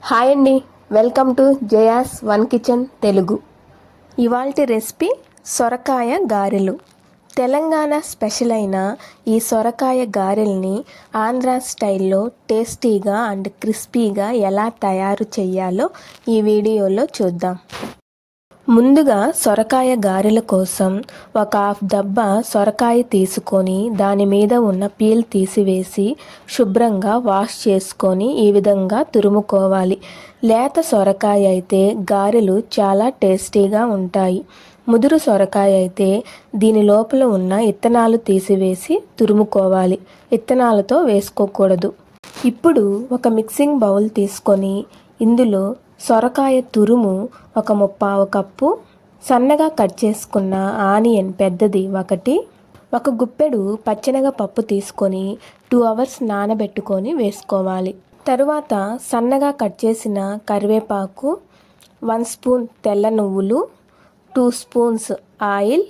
Hi అండి, welcome to Jaya's one kitchen Telugu. ఇవాల్టి recipe సొరకాయ గారెలు. తెలంగాణ స్పెషల్ అయిన ఈ సొరకాయ గారెల్ని ఆంధ్ర స్టైల్లో టేస్టీగా అండ్ క్రిస్పీగా ఎలా తయారు చేయాలో ఈ వీడియోలో చూద్దాం. ముందుగా సొరకాయ గారెల కోసం ఒక హాఫ్ దబ్బ సొరకాయ తీసుకొని దాని మీద ఉన్న పీల్ తీసివేసి శుభ్రంగా వాష్ చేసుకొని ఈ విధంగా తురుముకోవాలి. లేత సొరకాయ అయితే గారెలు చాలా టేస్టీగా ఉంటాయి. ముదురు సొరకాయ అయితే దీని లోపల ఉన్న ఇత్తనాలు తీసివేసి తురుముకోవాలి. ఇత్తనాలతో వేసుకోకూడదు. ఇప్పుడు ఒక మిక్సింగ్ బౌల్ తీసుకొని ఇందులో సొరకాయ తురుము ఒక 3/4 కప్పు, సన్నగా కట్ చేసుకున్న ఆనియన్ పెద్దది ఒకటి, ఒక గుప్పెడు పచ్చెనగపప్పు తీసుకొని 2 అవర్స్ నానబెట్టుకొని వేసుకోవాలి. తరువాత సన్నగా కట్ చేసిన కరివేపాకు, 1 స్పూన్ తెల్ల నువ్వులు, 2 స్పూన్స్ ఆయిల్,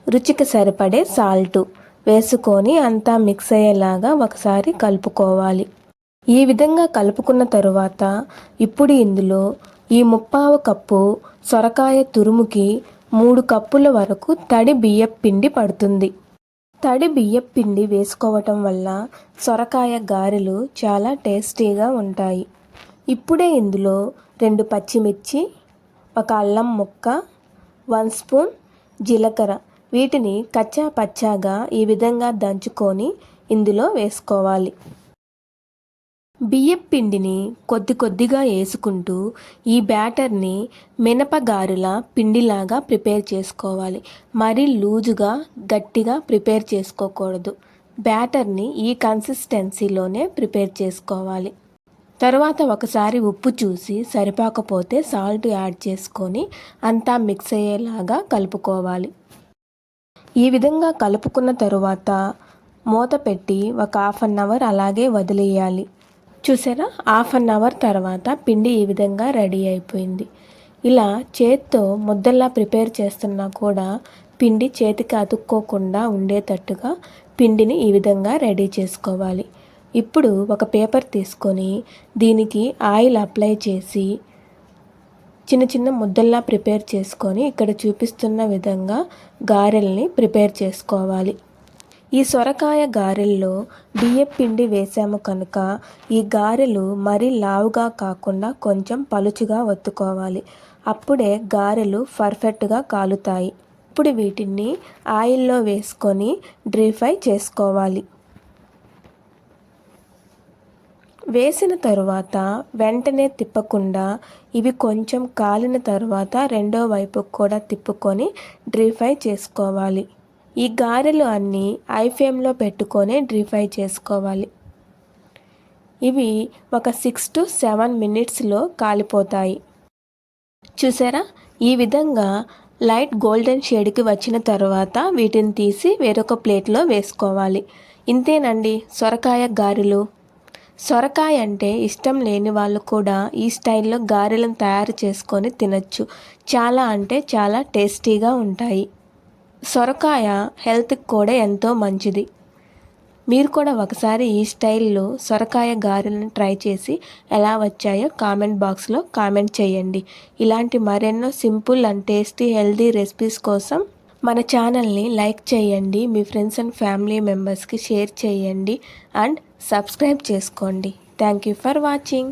రుచికి సరిపడే సాల్టు వేసుకొని అంతా మిక్స్ అయ్యేలాగా ఒకసారి కలుపుకోవాలి. ఈ విధంగా కలుపుకున్న తరువాత ఇప్పుడు ఇందులో ఈ 3/4 కప్పు సొరకాయ తురుముకి 3 కప్పుల వరకు తడి బియ్యపు పిండి పడుతుంది. తడి బియ్యపు పిండి వేసుకోవటం వల్ల సొరకాయ గారెలు చాలా టేస్టీగా ఉంటాయి. ఇప్పుడే ఇందులో 2 పచ్చిమిర్చి, ఒక అల్లం ముక్క, 1 స్పూన్ జీలకర్ర వీటిని కచ్చా పచ్చాగా ఈ విధంగా దంచుకొని ఇందులో వేసుకోవాలి. బియ్యపు పిండిని కొద్దిగా వేసుకుంటూ ఈ బ్యాటర్ని మినపగారెల పిండిలాగా ప్రిపేర్ చేసుకోవాలి. మరీ లూజుగా గట్టిగా ప్రిపేర్ చేసుకోకూడదు. బ్యాటర్ని ఈ కన్సిస్టెన్సీలోనే ప్రిపేర్ చేసుకోవాలి. తర్వాత ఒకసారి ఉప్పు చూసి సరిపోకపోతే సాల్ట్ యాడ్ చేసుకొని అంతా మిక్స్ అయ్యేలాగా కలుపుకోవాలి. ఈ విధంగా కలుపుకున్న తరువాత మూత పెట్టి ఒక 1/2 అవర్ అలాగే వదిలేయాలి. చూసారా, 1/2 అవర్ తర్వాత పిండి ఈ విధంగా రెడీ అయిపోయింది. ఇలా చేత్తో ముద్దల్లా ప్రిపేర్ చేస్తున్నా కూడా పిండి చేతికి అతుక్కోకుండా ఉండేటట్టుగా పిండిని ఈ విధంగా రెడీ చేసుకోవాలి. ఇప్పుడు ఒక పేపర్ తీసుకొని దీనికి ఆయిల్ అప్లై చేసి చిన్న ముద్దల్లా ప్రిపేర్ చేసుకొని ఇక్కడ చూపిస్తున్న విధంగా గారెల్ని ప్రిపేర్ చేసుకోవాలి. ఈ సొరకాయ గారెల్లో బియ్యపు పిండి వేసాము కనుక ఈ గారెలు మరీ లావుగా కాకుండా కొంచెం పలుచుగా ఒత్తుకోవాలి. అప్పుడే గారెలు పర్ఫెక్ట్గా కాలుతాయి. ఇప్పుడు వీటిని ఆయిల్లో వేసుకొని డీప్ ఫ్రై చేసుకోవాలి. వేసిన తరువాత వెంటనే తిప్పకుండా ఇవి కొంచెం కాలిన తరువాత రెండో వైపు కూడా తిప్పుకొని డీప్ ఫ్రై చేసుకోవాలి. ఈ గారెలు అన్నీ హై ఫ్లేమ్లో పెట్టుకొని డీప్ ఫ్రై చేసుకోవాలి. ఇవి ఒక 6 to 7 మినిట్స్లో కాలిపోతాయి. చూసారా, ఈ విధంగా లైట్ గోల్డెన్ షేడ్కి వచ్చిన తర్వాత వీటిని తీసి వేరొక ప్లేట్లో వేసుకోవాలి. ఇంతేనండి సొరకాయ గారెలు. సొరకాయ అంటే ఇష్టం లేని వాళ్ళు కూడా ఈ స్టైల్లో గారెలను తయారు చేసుకొని తినచ్చు. చాలా టేస్టీగా ఉంటాయి. సొరకాయ హెల్త్కి కూడా ఎంతో మంచిది. మీరు కూడా ఒకసారి ఈ స్టైల్లో సొరకాయ గారెలను ట్రై చేసి ఎలా వచ్చాయో కామెంట్ బాక్స్లో కామెంట్ చేయండి. ఇలాంటి మరెన్నో simple and tasty healthy recipes కోసం మన ఛానల్ని లైక్ చేయండి, మీ ఫ్రెండ్స్ అండ్ ఫ్యామిలీ మెంబర్స్కి షేర్ చేయండి అండ్ సబ్స్క్రైబ్ చేసుకోండి. Thank you for watching.